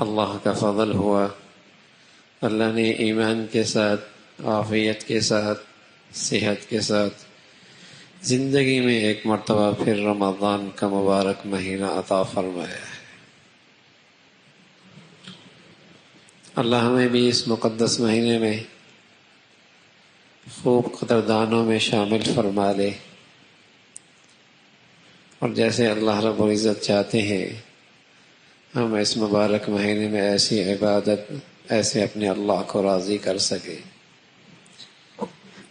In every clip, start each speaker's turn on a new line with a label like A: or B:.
A: اللہ کا فضل ہوا، اللہ نے ایمان کے ساتھ، عافیت کے ساتھ، صحت کے ساتھ زندگی میں ایک مرتبہ پھر رمضان کا مبارک مہینہ عطا فرمایا ہے۔ اللہ ہمیں بھی اس مقدس مہینے میں خوب قدردانوں میں شامل فرما لے، اور جیسے اللہ رب العزت چاہتے ہیں ہم اس مبارک مہینے میں ایسی عبادت، ایسے اپنے اللہ کو راضی کر سکیں۔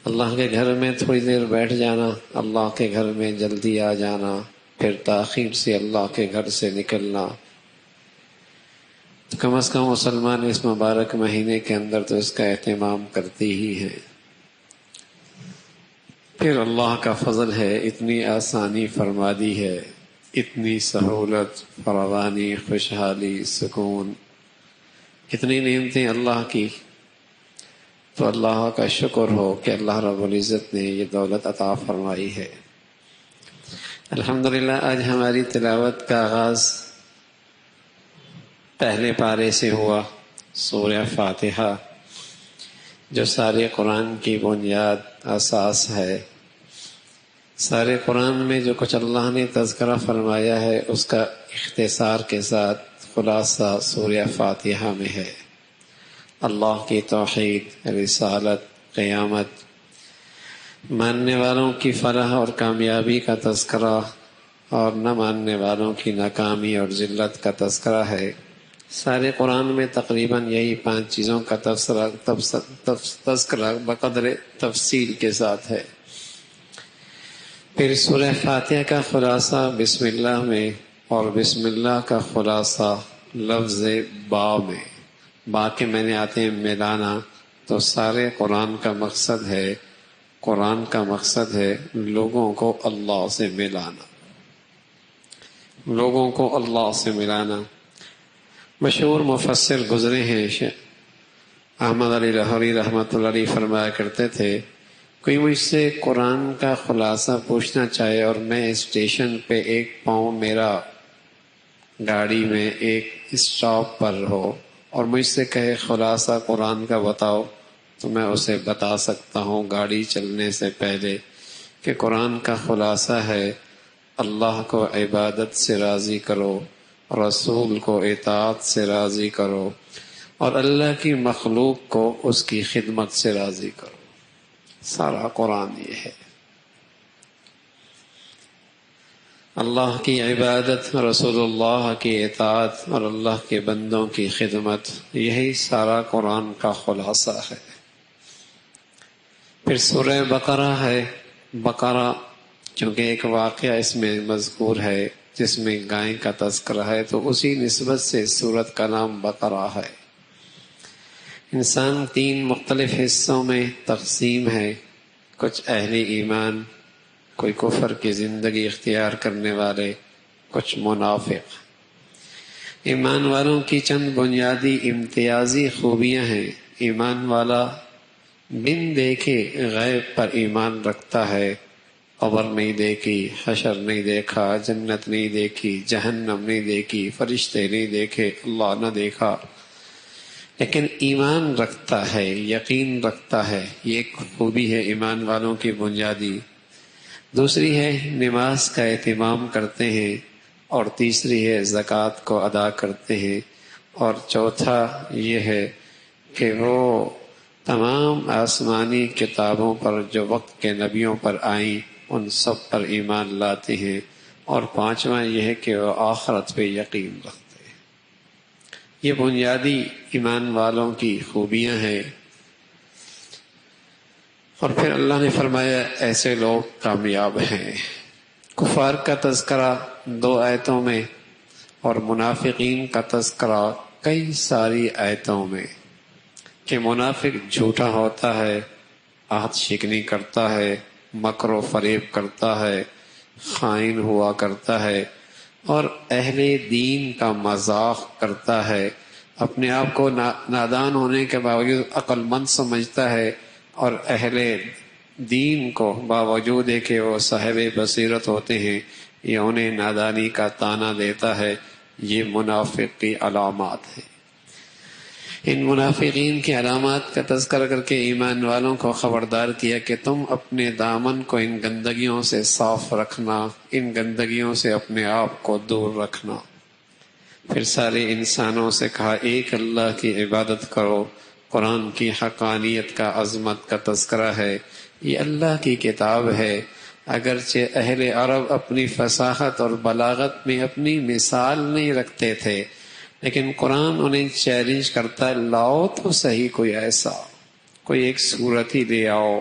A: اللہ کے گھر میں تھوڑی دیر بیٹھ جانا، اللہ کے گھر میں جلدی آ جانا، پھر تاخیر سے اللہ کے گھر سے نکلنا، تو کم از کم مسلمان اس مبارک مہینے کے اندر تو اس کا اہتمام کرتی ہی ہیں۔ پھر اللہ کا فضل ہے، اتنی آسانی فرما دی ہے، اتنی سہولت، فراوانی، خوشحالی، سکون، اتنی نعمتیں اللہ کی، تو اللہ کا شکر ہو کہ اللہ رب العزت نے یہ دولت عطا فرمائی ہے۔ الحمدللہ آج ہماری تلاوت کا آغاز پہلے پارے سے ہوا، سورہ فاتحہ جو سارے قرآن کی بنیاد، اساس ہے۔ سارے قرآن میں جو کچھ اللہ نے تذکرہ فرمایا ہے اس کا اختصار کے ساتھ خلاصہ سورہ فاتحہ میں ہے۔ اللہ کی توحید، رسالت، قیامت، ماننے والوں کی فلاح اور کامیابی کا تذکرہ اور نہ ماننے والوں کی ناکامی اور ذلت کا تذکرہ ہے۔ سارے قرآن میں تقریباً یہی 5 چیزوں کا تذکرہ بقدر تفصیل کے ساتھ ہے۔ پھر سورہ فاتحہ کا خلاصہ بسم اللہ میں، اور بسم اللہ کا خلاصہ لفظ با میں، با کے معنی آتے ہیں ملانا، تو سارے قرآن کا مقصد ہے، قرآن کا مقصد ہے لوگوں کو اللہ سے ملانا، لوگوں کو اللہ سے ملانا۔ مشہور مفسر گزرے ہیں احمد علی لاہوری رحمۃ اللہ علیہ فرمایا کرتے تھے، کوئی مجھ سے قرآن کا خلاصہ پوچھنا چاہے اور میں اسٹیشن پہ ایک پاؤں میرا گاڑی میں ایک اسٹاپ پر ہو اور مجھ سے کہے خلاصہ قرآن کا بتاؤ، تو میں اسے بتا سکتا ہوں گاڑی چلنے سے پہلے کہ قرآن کا خلاصہ ہے اللہ کو عبادت سے راضی کرو، رسول کو اطاعت سے راضی کرو، اور اللہ کی مخلوق کو اس کی خدمت سے راضی کرو۔ سارا قرآن یہ ہے، اللہ کی عبادت، رسول اللہ کی اطاعت اور اللہ کے بندوں کی خدمت، یہی سارا قرآن کا خلاصہ ہے۔ پھر سورہ بقرہ ہے۔ بقرہ چونکہ ایک واقعہ اس میں مذکور ہے جس میں گائے کا تذکرہ ہے، تو اسی نسبت سے سورت کا نام بقرہ ہے۔ انسان 3 مختلف حصوں میں تقسیم ہے، کچھ اہل ایمان، کوئی کفر کی زندگی اختیار کرنے والے، کچھ منافق۔ ایمان والوں کی چند بنیادی امتیازی خوبیاں ہیں۔ ایمان والا بن دیکھے غیب پر ایمان رکھتا ہے، قبر نہیں دیکھی، حشر نہیں دیکھا، جنت نہیں دیکھی، جہنم نہیں دیکھی، فرشتے نہیں دیکھے، اللہ نہ دیکھا، لیکن ایمان رکھتا ہے، یقین رکھتا ہے۔ یہ ایک خوبی ہے ایمان والوں کی بنیادی۔ دوسری ہے نماز کا اہتمام کرتے ہیں، اور تیسری ہے زکوٰۃ کو ادا کرتے ہیں، اور چوتھا یہ ہے کہ وہ تمام آسمانی کتابوں پر جو وقت کے نبیوں پر آئیں ان سب پر ایمان لاتے ہیں، اور پانچواں یہ ہے کہ وہ آخرت پہ یقین رکھتے ہیں۔ یہ بنیادی ایمان والوں کی خوبیاں ہیں۔ اور پھر اللہ نے فرمایا ایسے لوگ کامیاب ہیں۔ کفار کا تذکرہ 2 آیتوں میں اور منافقین کا تذکرہ کئی ساری آیتوں میں، کہ منافق جھوٹا ہوتا ہے، عہد شکنی کرتا ہے، مکر و فریب کرتا ہے، خائن ہوا کرتا ہے، اور اہل دین کا مذاق کرتا ہے، اپنے آپ کو نادان ہونے کے باوجود عقل مند سمجھتا ہے، اور اہل دین کو باوجود ہے کہ وہ صاحب بصیرت ہوتے ہیں یہ انہیں نادانی کا طعنہ دیتا ہے۔ یہ منافق کی علامات ہیں۔ ان منافقین کی علامات کا تذکرہ کر کے ایمان والوں کو خبردار کیا کہ تم اپنے دامن کو ان گندگیوں سے صاف رکھنا، ان گندگیوں سے اپنے آپ کو دور رکھنا۔ پھر سارے انسانوں سے کہا ایک اللہ کی عبادت کرو۔ قرآن کی حقانیت کا، عظمت کا تذکرہ ہے۔ یہ اللہ کی کتاب ہے۔ اگرچہ اہل عرب اپنی فصاحت اور بلاغت میں اپنی مثال نہیں رکھتے تھے، لیکن قرآن انہیں چیلنج کرتا ہے، لاؤ تو صحیح کوئی ایسا، کوئی ایک صورت ہی لے آؤ۔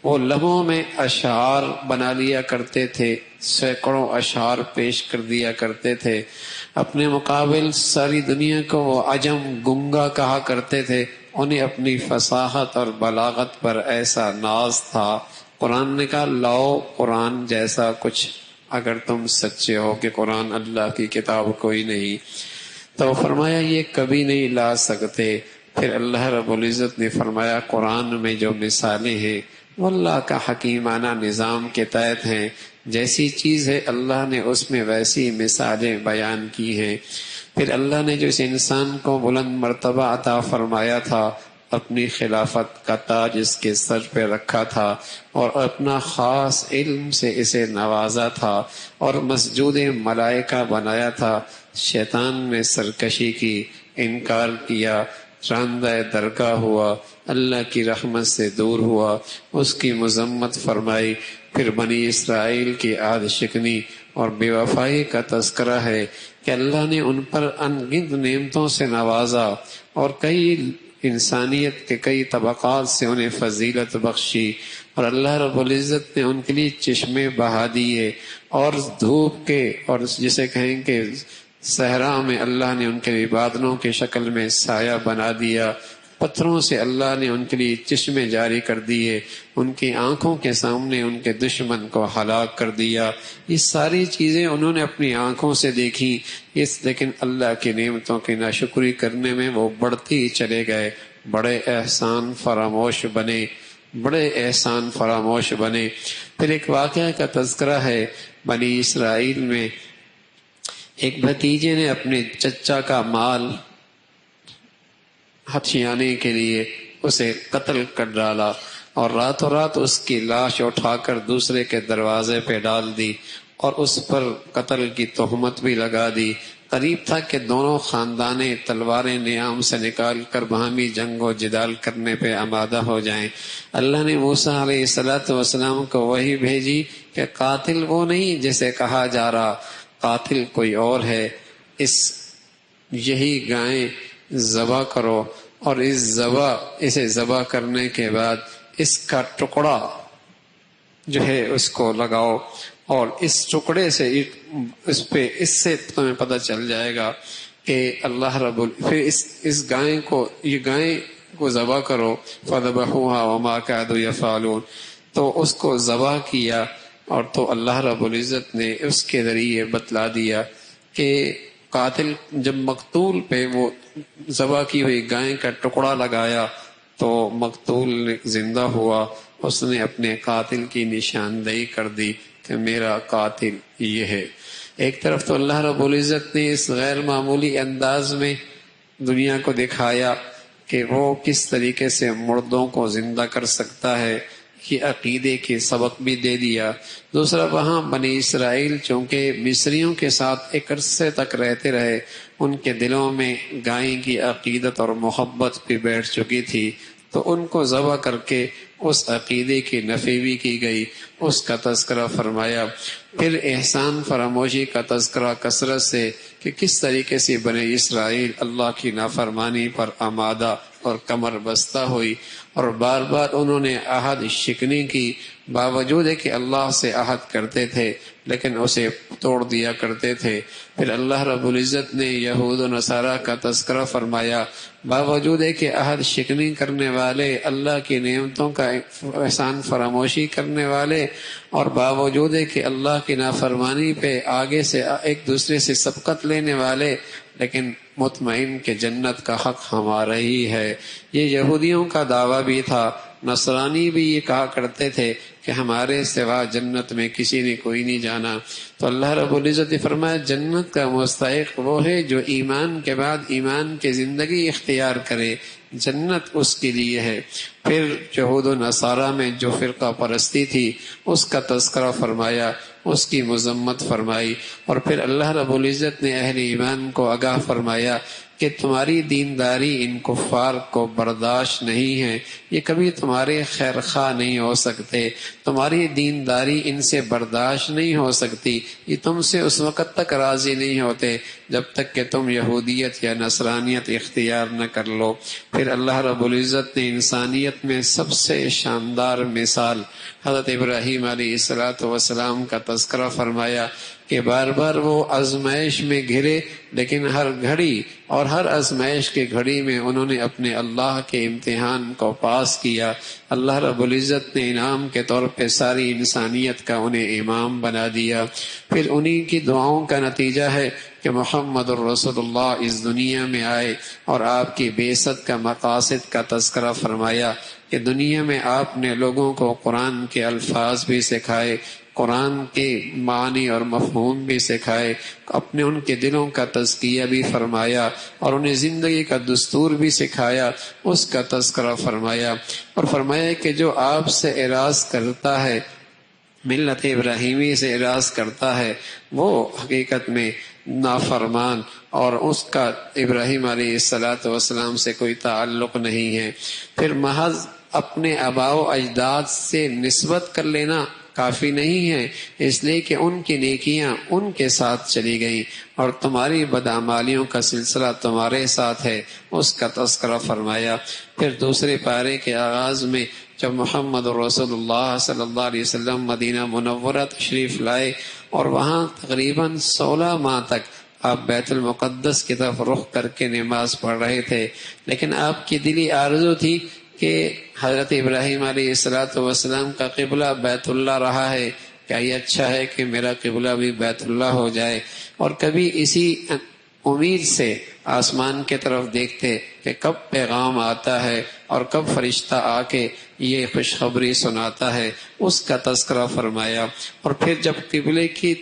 A: وہ لمحوں میں اشعار بنا لیا کرتے تھے، سینکڑوں اشعار پیش کر دیا کرتے تھے۔ اپنے مقابل ساری دنیا کو وہ عجم گنگا کہا کرتے تھے۔ انہیں اپنی فصاحت اور بلاغت پر ایسا ناز تھا۔ قرآن نے کہا لاؤ قرآن جیسا کچھ، اگر تم سچے ہو کہ قرآن اللہ کی کتاب کوئی نہیں۔ تو فرمایا یہ کبھی نہیں لا سکتے۔ پھر اللہ رب العزت نے فرمایا قرآن میں جو مثالیں ہیں وہ اللہ کا حکیمانہ نظام کے تحت ہیں، جیسی چیز ہے اللہ نے اس میں ویسی مثالیں بیان کی ہیں۔ پھر اللہ نے جو اس انسان کو بلند مرتبہ عطا فرمایا تھا، اپنی خلافت کا تاج اس کے سر پہ رکھا تھا اور اپنا خاص علم سے اسے نوازا تھا اور مسجود ملائکہ بنایا تھا، شیطان نے سرکشی کی، انکار کیا، راندہ درگاہ ہوا، اللہ کی رحمت سے دور ہوا، اس کی مذمت فرمائی۔ پھر بنی اسرائیل کی عہد شکنی اور بے وفائی کا تذکرہ ہے کہ اللہ نے ان پر ان گنت نعمتوں سے نوازا اور کئی انسانیت کے کئی طبقات سے انہیں فضیلت بخشی، اور اللہ رب العزت نے ان کے لیے چشمے بہا دیے، اور دھوپ کے اور جسے کہیں کہ صحرا میں اللہ نے ان کے لیے بادلوں کی شکل میں سایہ بنا دیا، پتھروں سے اللہ نے ان کے لیے چشمے جاری کر دیے، ان کی آنکھوں کے سامنے ان کے دشمن کو ہلاک کر دیا۔ یہ ساری چیزیں انہوں نے اپنی آنکھوں سے دیکھی، لیکن اللہ کی نعمتوں کی ناشکری کرنے میں وہ بڑھتی چلے گئے، بڑے احسان فراموش بنے، بڑے احسان فراموش بنے۔ پھر ایک واقعہ کا تذکرہ ہے، بنی اسرائیل میں ایک بھتیجے نے اپنے چچا کا مال ہتھیانے کے لیے اسے قتل کر ڈالا اور راتوں رات اس کی لاش اٹھا کر دوسرے کے دروازے پہ ڈال دی اور اس پر قتل کی تہمت بھی لگا دی۔ قریب تھا کہ دونوں خاندانیں تلواریں نیام سے نکال کر باہمی جنگ و جدال کرنے پہ آمادہ ہو جائیں۔ اللہ نے موسیٰ علیہ السلام کو وحی بھیجی کہ قاتل وہ نہیں جسے کہا جا رہا، قاتل کوئی اور ہے۔ یہی گائیں ذبح کرو اور اسے ذبح کرنے کے بعد اس کا ٹکڑا جو ہے اس کو لگاؤ، اور اس ٹکڑے سے اس سے تمہیں پتہ چل جائے گا کہ اللہ پھر اس گائیں کو ذبح کرو، فذبحوها وما كادوا يفعلون، تو اس کو ذبح کیا، اور تو اللہ رب العزت نے اس کے ذریعے بتلا دیا کہ قاتل جب مقتول پہ وہ ذبح کی ہوئی گائے کا ٹکڑا لگایا تو مقتول زندہ ہوا، اس نے اپنے قاتل کی نشاندہی کر دی کہ میرا قاتل یہ ہے۔ ایک طرف تو اللہ رب العزت نے اس غیر معمولی انداز میں دنیا کو دکھایا کہ وہ کس طریقے سے مردوں کو زندہ کر سکتا ہے، یہ عقیدے کے سبق بھی دے دیا۔ دوسرا وہاں بنی اسرائیل چونکہ مصریوں کے ساتھ ایک عرصے تک رہتے رہے، ان کے دلوں میں گائیں کی عقیدت اور محبت بھی بیٹھ چکی تھی، تو ان کو ذبح کر کے اس عقیدے کی نفی بھی کی گئی، اس کا تذکرہ فرمایا۔ پھر احسان فراموشی کا تذکرہ کثرت سے کہ کس طریقے سے بنی اسرائیل اللہ کی نافرمانی پر آمادہ اور کمر بستہ ہوئی، اور بار بار انہوں نے عہد شکنی کی، باوجود ہے کہ اللہ سے عہد کرتے تھے لیکن اسے توڑ دیا کرتے تھے۔ پھر اللہ رب العزت نے یہود و نصارہ کا تذکرہ فرمایا، باوجود ہے کہ عہد شکنی کرنے والے، اللہ کی نعمتوں کا احسان فراموشی کرنے والے، اور باوجود ہے کہ اللہ کی نافرمانی پہ آگے سے ایک دوسرے سے سبقت لینے والے، لیکن مطمئن کہ جنت کا حق ہمارا ہی ہے۔ یہ یہودیوں کا دعویٰ بھی تھا، نصرانی بھی یہ کہا کرتے تھے کہ ہمارے سوا جنت میں کسی نے کوئی نہیں جانا. تو اللہ رب العزت نے فرمایا جنت کا مستحق وہ ہے جو ایمان کے بعد ایمان کی زندگی اختیار کرے، جنت اس کے لیے ہے. پھر یہود و نصارہ میں جو فرقہ پرستی تھی اس کا تذکرہ فرمایا، اس کی مذمت فرمائی، اور پھر اللہ رب العزت نے اہل ایمان کو آگاہ فرمایا کہ تمہاری دینداری ان کفار کو برداشت نہیں ہے، یہ کبھی تمہارے خیر خواہ نہیں ہو سکتے، تمہاری دینداری ان سے برداشت نہیں ہو سکتی، یہ تم سے اس وقت تک راضی نہیں ہوتے جب تک کہ تم یہودیت یا نصرانیت اختیار نہ کر لو. پھر اللہ رب العزت نے انسانیت میں سب سے شاندار مثال حضرت ابراہیم علیہ السلام کا تذکرہ فرمایا کہ بار بار وہ آزمائش میں گھرے، لیکن ہر گھڑی اور ہر آزمائش کے گھڑی میں انہوں نے اپنے اللہ کے امتحان کو پاس کیا. اللہ رب العزت نے انعام کے طور پہ ساری انسانیت کا انہیں امام بنا دیا. پھر انہی کی دعاؤں کا نتیجہ ہے کہ محمد الرسول اللہ اس دنیا میں آئے اور آپ کی بعثت کا مقاصد کا تذکرہ فرمایا کہ دنیا میں آپ نے لوگوں کو قرآن کے الفاظ بھی سکھائے، قرآن کے معنی اور مفہوم بھی سکھائے، اپنے ان کے دلوں کا تزکیہ بھی فرمایا اور انہیں زندگی کا دستور بھی سکھایا، اس کا تذکرہ فرمایا. اور فرمایا کہ جو آپ سے اعراض کرتا ہے، ملت ابراہیمی سے اعراض کرتا ہے، وہ حقیقت میں نافرمان اور اس کا ابراہیم علیہ السلام سے کوئی تعلق نہیں ہے. پھر محض اپنے آباء و اجداد سے نسبت کر لینا کافی نہیں ہے، اس لیے کہ ان کی نیکیاں ان کے ساتھ چلی گئیں اور تمہاری بدعمالیوں کا سلسلہ تمہارے ساتھ ہے، اس کا تذکرہ فرمایا. پھر دوسرے پارے کے آغاز میں جب محمد رسول اللہ صلی اللہ علیہ وسلم مدینہ منورہ تشریف لائے اور وہاں تقریباً 16 ماہ تک آپ بیت المقدس کی طرف رخ کر کے نماز پڑھ رہے تھے، لیکن آپ کی دلی آرزو تھی کہ حضرت ابراہیم علیہ السلام کا قبلہ بیت اللہ رہا ہے، کیا یہ اچھا ہے کہ میرا قبلہ بھی بیت اللہ ہو جائے. اور کبھی اسی امید سے آسمان کی طرف دیکھتے کہ کب پیغام آتا ہے اور کب فرشتہ آ کے یہ خوشخبری سناتا ہے، اس کا تذکرہ فرمایا. اور پھر جب قبلے کی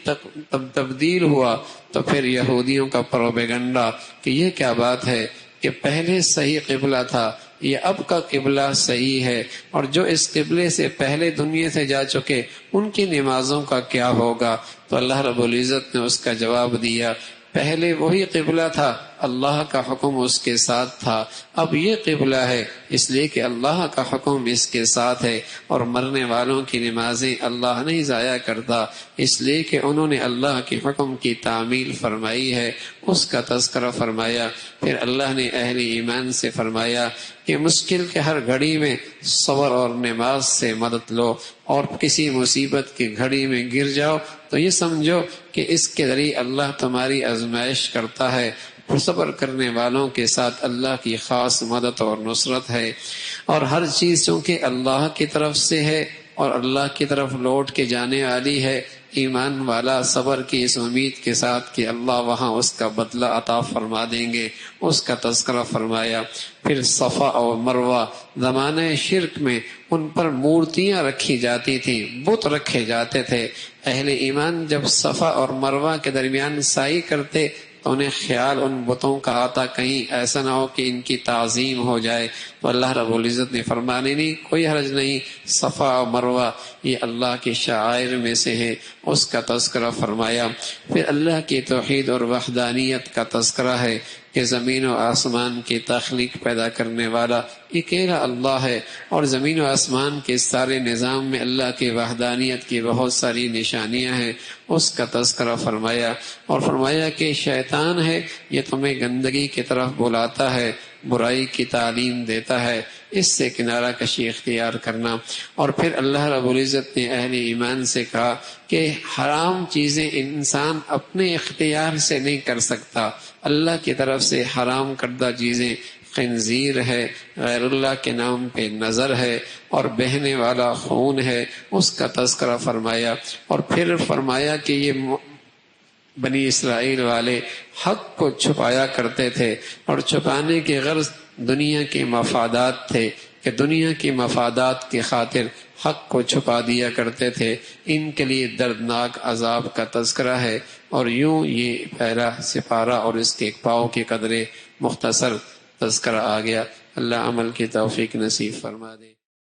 A: تبدیل ہوا تو پھر یہودیوں کا پروپیگنڈا کہ یہ کیا بات ہے کہ پہلے صحیح قبلہ تھا، یہ اب کا قبلہ صحیح ہے، اور جو اس قبلے سے پہلے دنیا سے جا چکے ان کی نمازوں کا کیا ہوگا. تو اللہ رب العزت نے اس کا جواب دیا، پہلے وہی قبلہ تھا، اللہ کا حکم اس کے ساتھ تھا، اب یہ قبلہ ہے اس لیے کہ اللہ کا حکم اس کے ساتھ ہے، اور مرنے والوں کی نمازیں اللہ نہیں ضائع کرتا اس لیے کہ انہوں نے اللہ کے حکم کی تعمیل فرمائی ہے، اس کا تذکرہ فرمایا. پھر اللہ نے اہل ایمان سے فرمایا کہ مشکل کے ہر گھڑی میں صبر اور نماز سے مدد لو، اور کسی مصیبت کی گھڑی میں گر جاؤ تو یہ سمجھو کہ اس کے ذریعے اللہ تمہاری آزمائش کرتا ہے. صبر کرنے والوں کے ساتھ اللہ کی خاص مدد اور نصرت ہے، اور ہر چیز چونکہ اللہ کی طرف سے ہے اور اللہ کی طرف لوٹ کے جانے والی ہے، ایمان والا صبر کی اس امید کے ساتھ کہ اللہ وہاں اس کا بدلہ عطا فرما دیں گے، اس کا تذکرہ فرمایا. پھر صفا اور مروہ زمانہ شرک میں ان پر مورتیاں رکھی جاتی تھیں، بت رکھے جاتے تھے. اہل ایمان جب صفا اور مروہ کے درمیان سعی کرتے تو انہیں خیال ان بتوں کا آتا کہیں ایسا نہ ہو کہ ان کی تعظیم ہو جائے. تو اللہ رب العزت نے فرمانے نہیں، کوئی حرج نہیں، صفا و مروہ یہ اللہ کے شعائر میں سے ہے، اس کا تذکرہ فرمایا. پھر اللہ کی توحید اور وحدانیت کا تذکرہ ہے کہ زمین و آسمان کی تخلیق پیدا کرنے والا اکیلا اللہ ہے، اور زمین و آسمان کے سارے نظام میں اللہ کی وحدانیت کی بہت ساری نشانیاں ہیں، اس کا تذکرہ فرمایا. اور فرمایا کہ شیطان ہے یہ تمہیں گندگی کی طرف بلاتا ہے، برائی کی تعلیم دیتا ہے، اس سے کنارہ کشی اختیار کرنا. اور پھر اللہ رب العزت نے اہل ایمان سے کہا کہ حرام چیزیں انسان اپنے اختیار سے نہیں کر سکتا، اللہ کی طرف سے حرام کردہ چیزیں خنزیر ہے، غیر اللہ کے نام پہ نظر ہے، اور بہنے والا خون ہے، اس کا تذکرہ فرمایا. اور پھر فرمایا کہ یہ بنی اسرائیل والے حق کو چھپایا کرتے تھے، اور چھپانے کے غرض دنیا کے مفادات تھے کہ دنیا کی مفادات کی خاطر حق کو چھپا دیا کرتے تھے، ان کے لیے دردناک عذاب کا تذکرہ ہے۔ اور یوں یہ پہلا سپارہ اور اس کے ایک پاؤں کی قدرے مختصر تذکرہ آ گیا۔ اللہ عمل کی توفیق نصیب فرما دے۔